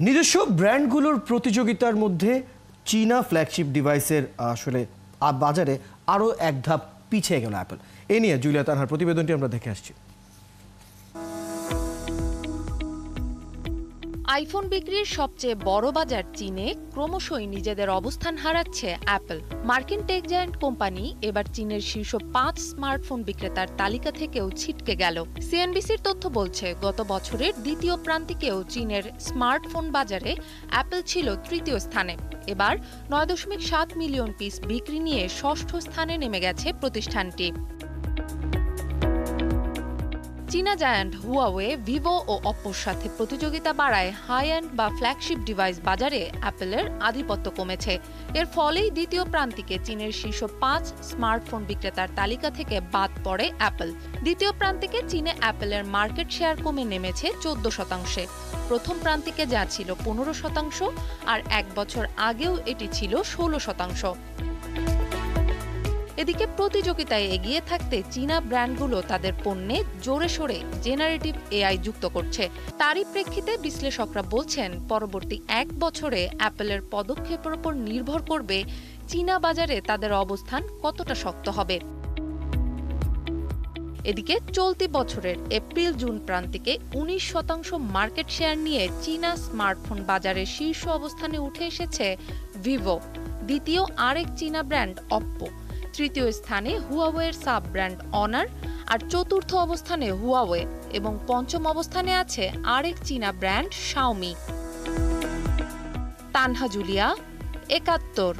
নিজস্ব ব্র্যান্ডগুলোর প্রতিযোগিতার মধ্যে চীনা ফ্ল্যাগশিপ ডিভাইসের আসলে বাজারে আরও এক ধাপ পিছিয়ে গেল অ্যাপল। এ নিয়ে জুলিয়া তানহার প্রতিবেদনটি আমরা দেখে আসছি। আইফোন বিক্রির সবচেয়ে বড় বাজার চীনে ক্রমশই নিজেদের অবস্থান হারাচ্ছে অ্যাপল। মার্কিন টেক জায়ান্ট কোম্পানি এবার চীনের শীর্ষ 5 স্মার্টফোন বিক্রেতার তালিকা থেকেও ছিটকে গেল। সিএনবিসির তথ্য বলছে, গত বছরের দ্বিতীয় প্রান্তিকেও চীনের স্মার্টফোন বাজারে অ্যাপল ছিল তৃতীয় স্থানে। এবার 9.7 মিলিয়ন পিস বিক্রি নিয়ে ষষ্ঠ স্থানে নেমে গেছে প্রতিষ্ঠানটি। চীনা জায়ান্ট হুয়াওয়ে, ভিভো ও অপ্পোর সাথে প্রতিযোগিতা বাড়ায় হাই এন্ড বা ফ্ল্যাগশিপ ডিভাইস বাজারে অ্যাপলের আধিপত্য কমেছে। এর ফলেই দ্বিতীয় প্রান্তিকে চীনের শীর্ষ 5 স্মার্টফোন বিক্রেতার তালিকা থেকে বাদ পড়ে অ্যাপল। দ্বিতীয় প্রান্তিকে চীনে অ্যাপলের মার্কেট শেয়ার কমে নেমেছে 14%। প্রথম প্রান্তিকে যা ছিল 15% আর এক বছর আগেও এটি ছিল 16%। এদিকে প্রতিযোগিতায় এগিয়ে থাকতে চীনা ব্র্যান্ডগুলো তাদের পণ্যে জোরে সোরে জেনারেটিভ এআই যুক্ত করছে। তারই প্রেক্ষিতে বিশ্লেষকরা বলছেন, পরবর্তী এক বছরে অ্যাপলের পদক্ষেপের উপর নির্ভর করবে চীনা বাজারে তাদের অবস্থান কতটা শক্ত হবে। এদিকে চলতি বছরের এপ্রিল-জুন প্রান্তিকে 19% মার্কেট শেয়ার নিয়ে চীনা স্মার্টফোন বাজারের শীর্ষ অবস্থানে উঠে এসেছে ভিভো, দ্বিতীয় আরেক চীনা ব্র্যান্ড অপ্পো, তৃতীয় স্থানে হুয়াওয়ের সাব ব্র্যান্ড অনার, আর চতুর্থ অবস্থানে হুয়াওয়ে এবং পঞ্চম অবস্থানে আছে আরেক চীনা ব্র্যান্ড শাওমি। তানহা, জুলিয়া, 71।